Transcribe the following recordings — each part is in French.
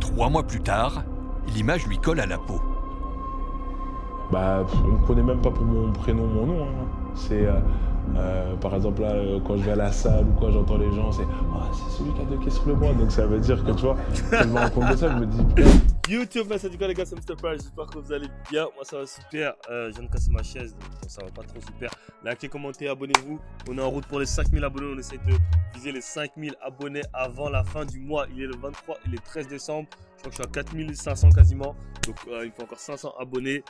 3 mois plus tard, l'image lui colle à la peau. Bah, on me connaît même pas pour mon prénom, mon nom. Hein. C'est, par exemple, là, quand je vais à la salle ou quoi, j'entends les gens, c'est « Ah, c'est celui qui a dunké sur le bras ». Donc ça veut dire que, tu vois, quand je me rends compte de ça, je me dis « Putain ». YouTube, c'est du coup les gars, c'est Mr. Price, j'espère que vous allez bien, moi ça va super, je viens de casser ma chaise, donc ça va pas trop super. Likez, commentez, abonnez-vous, on est en route pour les 5000 abonnés, on essaie de viser les 5000 abonnés avant la fin du mois, il est le 23 et le 13 décembre, je crois que je suis à 4500 quasiment, donc il faut encore 500 abonnés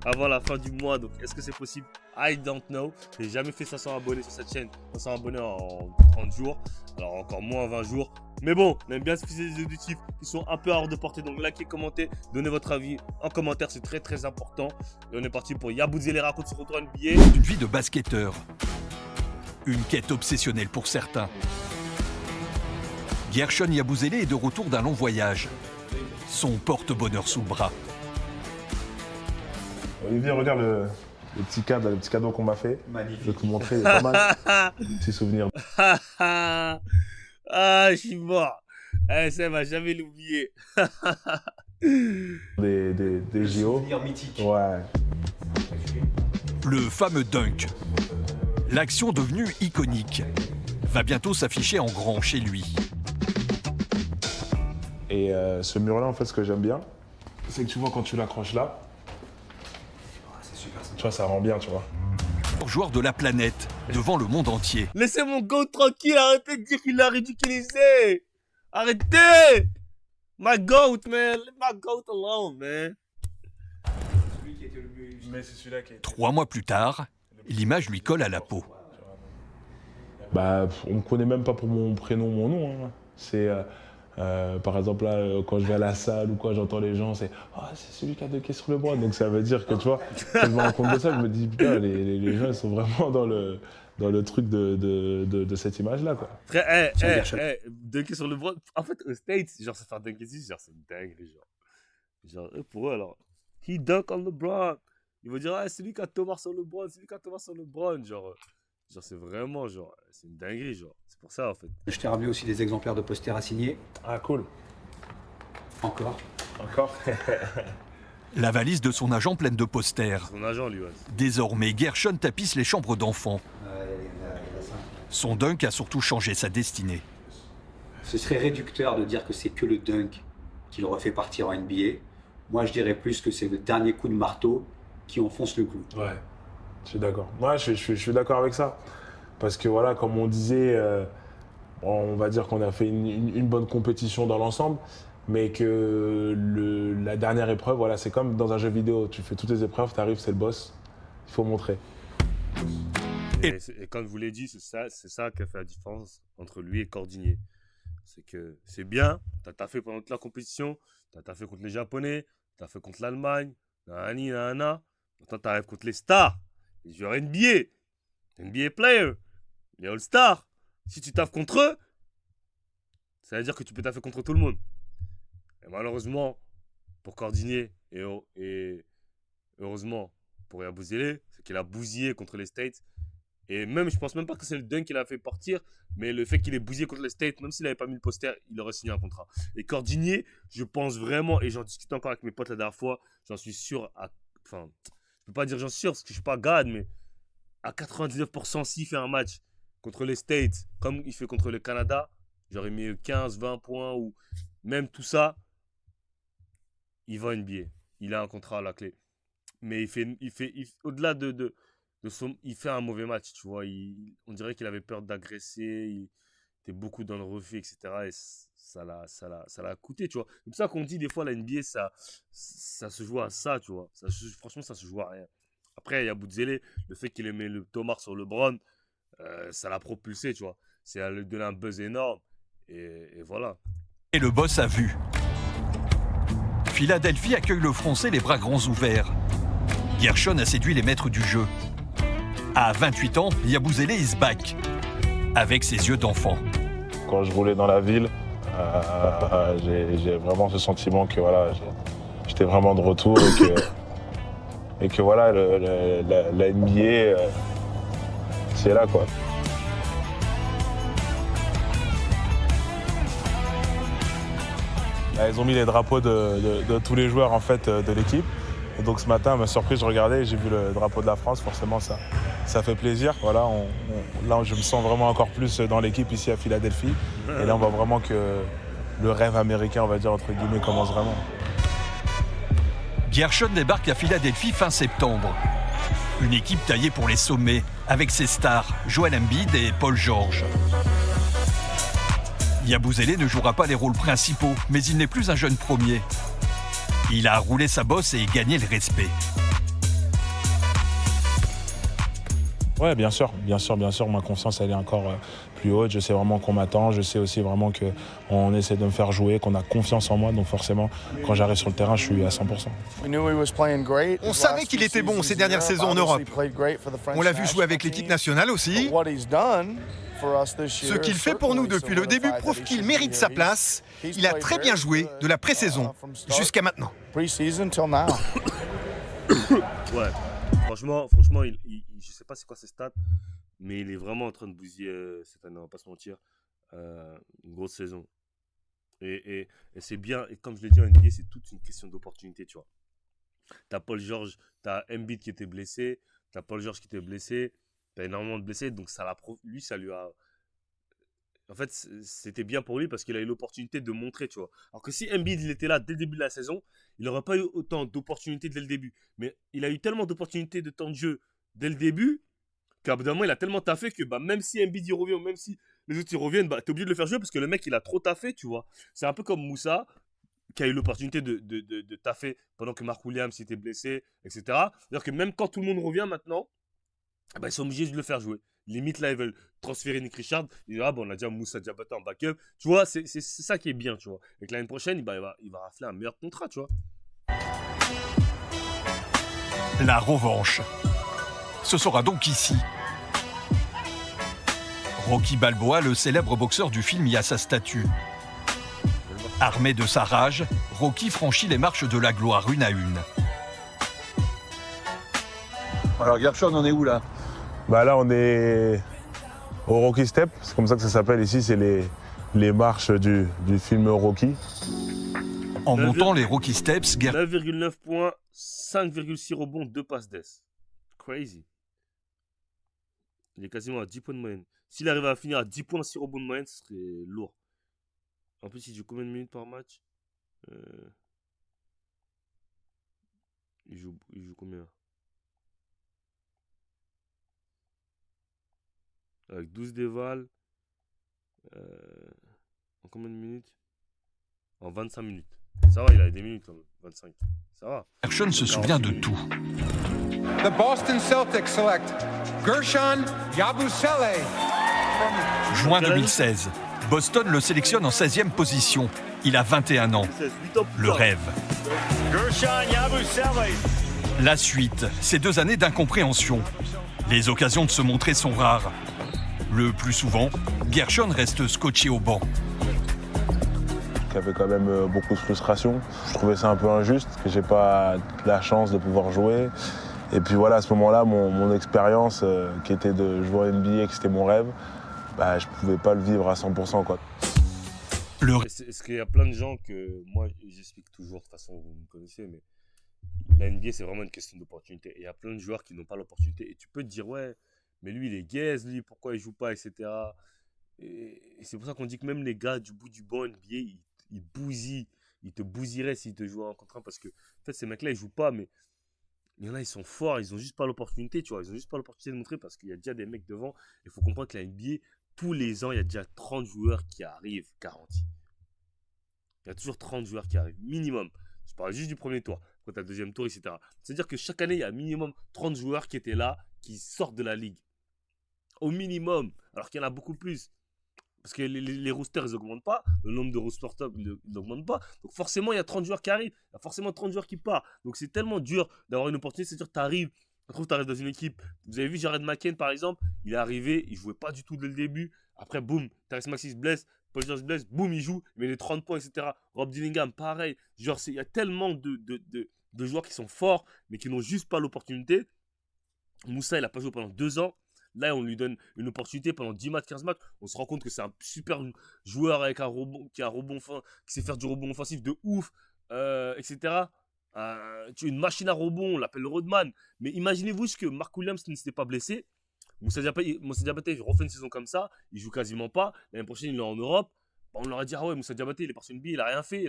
avant la fin du mois, donc est-ce que c'est possible? I don't know, j'ai jamais fait 500 abonnés sur cette chaîne, 500 abonnés en 30 jours, alors encore moins en 20 jours. Mais bon, on aime bien se fixer des objectifs qui sont un peu hors de portée. Donc likez, commentez, donnez votre avis en commentaire, c'est très très important. Et on est parti pour Yabusele raconte son retour NBA. Une vie de basketteur. Une quête obsessionnelle pour certains. Guershon Yabusele est de retour d'un long voyage. Son porte-bonheur sous le bras. Olivier, regarde le petit cadeau qu'on m'a fait. Magnifique. Je vais te montrer, il est pas mal. Petit souvenir. Ah, je suis mort. Eh, ça va jamais l'oublier. Des JO. Souvenir mythique. Ouais. Le fameux dunk. L'action devenue iconique va bientôt s'afficher en grand chez lui. Et ce mur-là, en fait, ce que j'aime bien, c'est que tu vois, quand tu l'accroches là, C'est super sympa. tu vois, ça rend bien, tu vois. Joueur de la planète, devant le monde entier. Laissez mon goat tranquille, arrêtez de dire qu'il l'a ridiculisé. Arrêtez. My goat, man. Leave my goat alone, man. Celui qui était le mieux illustré. Mais c'est celui-là qui est... 3 mois plus tard, l'image lui colle à la peau. Bah, on me connaît même pas pour mon prénom, mon nom. Hein. C'est, par exemple, là, quand je vais à la salle ou quoi, j'entends les gens, c'est « Ah, c'est celui qui a dunké sur le bras ». Donc ça veut dire que, tu vois, quand je me rends compte de ça, je me dis « Putain, les gens, ils sont vraiment dans le truc de cette image-là, quoi. » Frère, dunker sur le bras. En fait, aux States, genre, se faire dunker ici, genre, c'est une dinguerie, genre. Genre, pour eux, alors, he dunk on LeBron. Ils vont dire, ah, c'est lui qui a Thomas sur LeBron, c'est lui qui a Thomas sur LeBron. Genre, c'est vraiment, genre, c'est une dinguerie, genre. C'est pour ça, en fait. Je t'ai ramené aussi des exemplaires de posters à signer. Ah, cool. Encore. Encore. La valise de son agent pleine de posters. Son agent, lui, ouais. Désormais, Guershon tapisse les chambres d'enfants. Son dunk a surtout changé sa destinée. Ce serait réducteur de dire que c'est que le dunk qui le refait partir en NBA. Moi, je dirais plus que c'est le dernier coup de marteau qui enfonce le clou. Ouais, je suis d'accord. Moi, je suis d'accord avec ça. Parce que voilà, comme on disait, on va dire qu'on a fait une bonne compétition dans l'ensemble, mais que la dernière épreuve, voilà, c'est comme dans un jeu vidéo. Tu fais toutes les épreuves, tu arrives, c'est le boss. Il faut montrer. Et comme je vous l'ai dit, c'est ça qui a fait la différence entre lui et Cordinier. C'est que c'est bien, t'as taffé pendant toute la compétition, t'as taffé contre les Japonais, t'as fait contre l'Allemagne, nanani, nanana. Maintenant, t'arrives contre les stars, les joueurs NBA players, les All-Stars. Si tu taffes contre eux, ça veut dire que tu peux taffer contre tout le monde. Et malheureusement, pour Cordinier et heureusement pour Yabusele, c'est qu'il a bousillé contre les States. Et même, je pense même pas que c'est le dunk qui l'a fait partir, mais le fait qu'il ait bousillé contre les States, même s'il n'avait pas mis le poster, il aurait signé un contrat. Et Cordinier, je pense vraiment, et j'en discute encore avec mes potes la dernière fois, j'en suis sûr, enfin, je peux pas dire j'en suis sûr parce que je suis pas God, mais à 99%, s'il fait un match contre les States, comme il fait contre le Canada, j'aurais mis 15, 20 points, ou même tout ça, il va NBA. Il a un contrat à la clé. Mais au-delà de il fait un mauvais match, tu vois. On dirait qu'il avait peur d'agresser, il était beaucoup dans le refus, etc. Et ça l'a coûté, tu vois. C'est pour ça qu'on dit des fois la NBA, ça se joue à ça, tu vois. Franchement, ça se joue à rien. Après, il y a Yabusele, le fait qu'il ait mis le Thomas sur LeBron, ça l'a propulsé, tu vois. C'est à lui donner un buzz énorme. Et voilà. Et le boss a vu. Philadelphie accueille le Français les bras grands ouverts. Guershon a séduit les maîtres du jeu. À 28 ans, Yabusele is back, avec ses yeux d'enfant. Quand je roulais dans la ville, j'ai vraiment ce sentiment que voilà, j'étais vraiment de retour et que voilà, la NBA, c'est là, quoi. Ils ont mis les drapeaux de tous les joueurs en fait, de l'équipe. Et donc ce matin, ma surprise, je regardais et j'ai vu le drapeau de la France. Forcément, ça fait plaisir. Voilà, là, je me sens vraiment encore plus dans l'équipe ici à Philadelphie. Et là, on voit vraiment que le rêve américain, on va dire, entre guillemets, commence vraiment. Gershon débarque à Philadelphie fin septembre. Une équipe taillée pour les sommets, avec ses stars, Joel Embiid et Paul George. Yabusele ne jouera pas les rôles principaux, mais il n'est plus un jeune premier. Il a roulé sa bosse et gagné le respect. Ouais, bien sûr, ma confiance elle est encore plus haute. Je sais vraiment qu'on m'attend, je sais aussi vraiment qu'on essaie de me faire jouer, qu'on a confiance en moi. Donc forcément, quand j'arrive sur le terrain, je suis à 100%. On savait qu'il était bon ces dernières saisons en Europe. On l'a vu jouer avec l'équipe nationale aussi. Ce qu'il fait pour nous depuis le début prouve qu'il mérite sa place. Il a très bien joué de la pré-saison jusqu'à maintenant. Ouais. Franchement, je sais pas c'est quoi ses stats, mais il est vraiment en train de bousiller cette année, on va pas se mentir. Une grosse saison. Et c'est bien, et comme je l'ai dit en NBA, c'est toute une question d'opportunité, tu vois. T'as Paul George, t'as Embiid qui était blessé, t'as Paul George qui était blessé, t'as énormément de blessés, donc ça lui a... En fait, c'était bien pour lui parce qu'il a eu l'opportunité de montrer, tu vois. Alors que si Embiid il était là dès le début de la saison, il n'aurait pas eu autant d'opportunités dès le début. Mais il a eu tellement d'opportunités de temps de jeu dès le début qu'à bout d'un moment, il a tellement taffé que même si Embiid il revient ou même si les autres ils reviennent, t'es obligé de le faire jouer parce que le mec il a trop taffé, tu vois. C'est un peu comme Moussa qui a eu l'opportunité de taffer pendant que Mark Williams était blessé, etc. C'est-à-dire que même quand tout le monde revient maintenant, ils sont obligés de le faire jouer. Limite, là, ils veulent transférer Nick Richard. Ils disent, on a déjà Moussa Diabata en backup. Tu vois, c'est ça qui est bien, tu vois. Et que l'année prochaine, il va rafler un meilleur contrat, tu vois. La revanche. Ce sera donc ici. Rocky Balboa, le célèbre boxeur du film, y a sa statue. Armé de sa rage, Rocky franchit les marches de la gloire une à une. Alors Gershon, on est où là ? Là, on est au Rocky Step, c'est comme ça que ça s'appelle ici, c'est les marches du film Rocky. En montant les Rocky Steps, 9,9 points, 5,6 rebonds, 2 passes d'ess. Crazy. Il est quasiment à 10 points de moyenne. S'il arrive à finir à 10 points, 6 rebonds de moyenne, ce serait lourd. En plus, il joue combien de minutes par match il joue combien avec 12 dévals. En combien de minutes? En 25 minutes. Ça va, il a des minutes quand même. 25. Ça va. Gershon se souvient de tout. The Boston Celtics select Gershon Yabusele. Juin 2016. Boston le sélectionne en 16e position. Il a 21 ans. Le rêve. Gershon Yabusele. La suite, ces 2 années d'incompréhension. Les occasions de se montrer sont rares. Le plus souvent, Gershon reste scotché au banc. Il y avait quand même beaucoup de frustration. Je trouvais ça un peu injuste, que j'ai pas la chance de pouvoir jouer. Et puis voilà, à ce moment-là, mon expérience, qui était de jouer en NBA, que c'était mon rêve, je pouvais pas le vivre à 100%, quoi. Est-ce qu'il y a plein de gens que moi j'explique toujours, de toute façon vous me connaissez, mais la NBA c'est vraiment une question d'opportunité. Et il y a plein de joueurs qui n'ont pas l'opportunité. Et tu peux te dire, ouais, mais lui il est gaze, lui pourquoi il joue pas, etc. Et c'est pour ça qu'on dit que même les gars du bout du banc NBA, ils bousillent. Ils te bousilleraient s'ils te jouaient en contre 1 parce que en fait ces mecs-là ils jouent pas, mais il y en a ils sont forts, ils ont juste pas l'opportunité, tu vois. Ils ont juste pas l'opportunité de montrer parce qu'il y a déjà des mecs devant. Il faut comprendre que la NBA, tous les ans, il y a déjà 30 joueurs qui arrivent, garantis. Il y a toujours 30 joueurs qui arrivent, minimum. Je parle juste du premier tour. Quand tu as le deuxième tour, etc. C'est-à-dire que chaque année, il y a minimum 30 joueurs qui étaient là, qui sortent de la ligue. Au minimum. Alors qu'il y en a beaucoup plus. Parce que les roosters, ils n'augmentent pas. Le nombre de roosters top, ils n'augmentent pas. Donc forcément, il y a 30 joueurs qui arrivent. Il y a forcément 30 joueurs qui partent. Donc c'est tellement dur d'avoir une opportunité. C'est-à-dire que tu arrives dans une équipe. Vous avez vu Jared McCain, par exemple. Il est arrivé, il ne jouait pas du tout dès le début. Après, boum, Tyrese Maxey se blesse. Paul George se blesse. Boum, il joue. Il met les 30 points, etc. Rob Dillingham, pareil. Genre, il y a tellement de joueurs qui sont forts, mais qui n'ont juste pas l'opportunité. Moussa, il n'a pas joué pendant 2 ans. Là, on lui donne une opportunité pendant 10 matchs, 15 matchs. On se rend compte que c'est un super joueur avec un rebond, qui sait faire du rebond offensif de ouf, etc. Tu es une machine à rebond, on l'appelle Rodman. Mais imaginez-vous que Mark Williams ne s'était pas blessé. Moussa Diabaté, il refait une saison comme ça, il joue quasiment pas. L'année prochaine, il est en Europe. On leur a dit, ah ouais, Moussa Diabaté, il est parti en NBA, il a rien fait.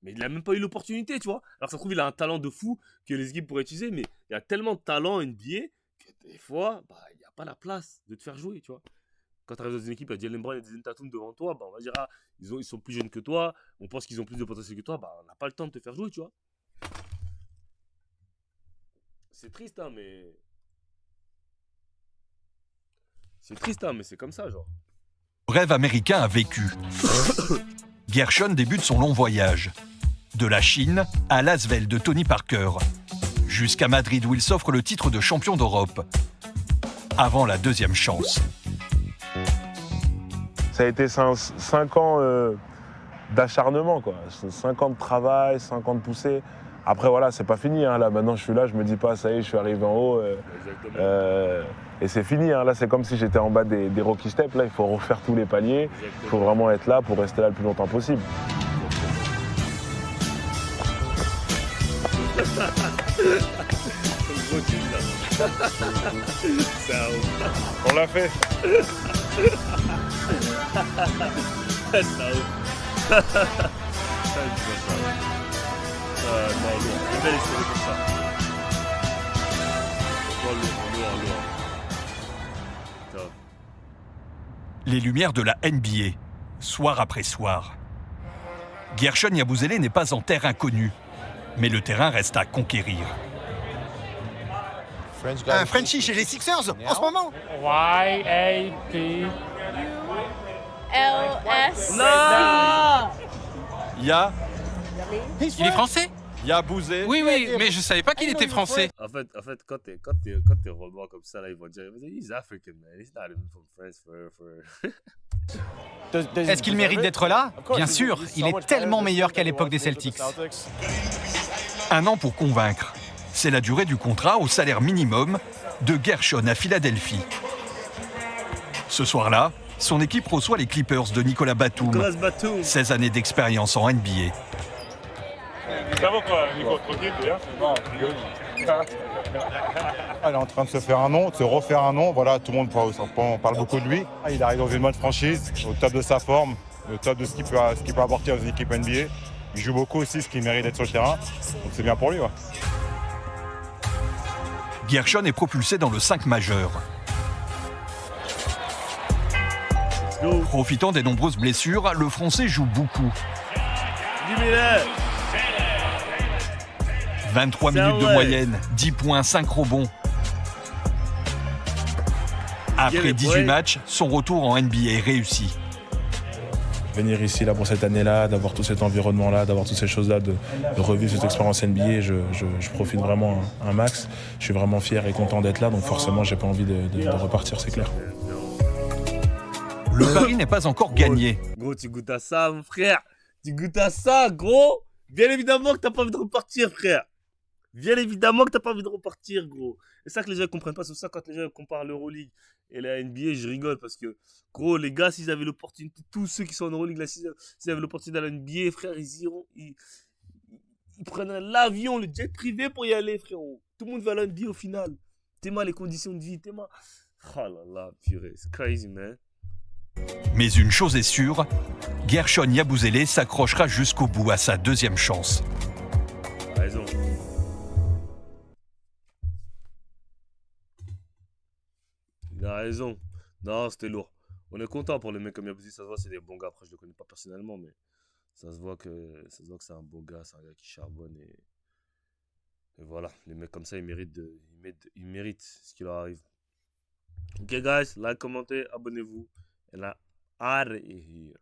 Mais il n'a même pas eu l'opportunité, tu vois. Alors ça se trouve, il a un talent de fou que les équipes pourraient utiliser. Mais il y a tellement de talent en NBA que des fois, il n'y a pas la place de te faire jouer, tu vois. Quand tu arrives dans une équipe, il y a Jalen Brown et Jason Tatum devant toi, on va dire, ah, ils sont plus jeunes que toi, on pense qu'ils ont plus de potentiel que toi, on n'a pas le temps de te faire jouer, tu vois. C'est triste, hein, mais... C'est triste, hein, mais c'est comme ça, genre. Le rêve américain a vécu. Gershon débute son long voyage. De la Chine à l'Asvel de Tony Parker, jusqu'à Madrid où il s'offre le titre de champion d'Europe. Avant la deuxième chance. Ça a été 5 ans d'acharnement, quoi. 5 ans de travail, 5 ans de poussée. Après, voilà, c'est pas fini. Hein. Là, maintenant, je suis là, je me dis pas, ça y est, je suis arrivé en haut. Et c'est fini. Hein. Là, c'est comme si j'étais en bas des Rocky Steps. Là, il faut refaire tous les paliers. Il faut vraiment être là pour rester là le plus longtemps possible. On l'a fait. Les lumières de la NBA, soir après soir. Gershon Yabusele n'est pas en terre inconnue, mais le terrain reste à conquérir. Un Frenchie chez les Sixers en ce moment. Y-A-P. L-S. Non. Il est français? Yabusele. Oui, mais je savais pas qu'il était français. En fait, quand t'es rebond comme ça, là, ils vont dire, he's African, man. He's not even from France Est-ce qu'il mérite d'être là? Bien sûr, il est tellement meilleur qu'à l'époque des Celtics. 1 an pour convaincre. C'est la durée du contrat au salaire minimum de Gershon à Philadelphie. Ce soir-là, son équipe reçoit les Clippers de Nicolas Batum. 16 années d'expérience en NBA. Ça va quoi, Nico? Tranquille, bien? Il est en train de se faire un nom, de se refaire un nom. Voilà, tout le monde parle beaucoup de lui. Il arrive dans une bonne franchise, au top de sa forme, au top de ce qu'il peut apporter aux équipes NBA. Il joue beaucoup aussi, ce qui mérite d'être sur le terrain. Donc c'est bien pour lui. Ouais. Gershon est propulsé dans le 5 majeur. Profitant des nombreuses blessures, le Français joue beaucoup. 23 minutes de moyenne, 10 points, 5 rebonds. Après 18 matchs, son retour en NBA est réussi. Venir ici là pour cette année-là, d'avoir tout cet environnement-là, d'avoir toutes ces choses-là, de revivre cette expérience NBA, je profite vraiment un max. Je suis vraiment fier et content d'être là, donc forcément j'ai pas envie de repartir, c'est clair. Le pari n'est pas encore gagné. Gros, tu goûtes à ça, mon frère. Tu goûtes à ça, gros. Bien évidemment que t'as pas envie de repartir, frère. Bien évidemment que t'as pas envie de repartir, gros. C'est ça que les gens ne comprennent pas. C'est ça quand les gens comparent l'Euroleague et la NBA, je rigole parce que, gros, les gars, s'ils avaient l'opportunité, tous ceux qui sont en Euroleague, là, s'ils avaient l'opportunité d'aller à la NBA, frère, ils iront, ils prendraient l'avion, le jet privé pour y aller, frérot. Tout le monde va à la NBA au final. T'es les conditions de vie, Oh là là, purée, c'est crazy, man. Mais une chose est sûre, Gershon Yabusele s'accrochera jusqu'au bout à sa deuxième chance. T'as raison. Il a raison. Non, c'était lourd. On est content pour les mecs comme Yabusele, ça se voit, c'est des bons gars. Après, je le connais pas personnellement, mais ça se voit que c'est un beau gars, c'est un gars qui charbonne et voilà, les mecs comme ça, ils méritent ce qui leur arrive. Ok, guys, like, commentez, abonnez-vous. And I out of here.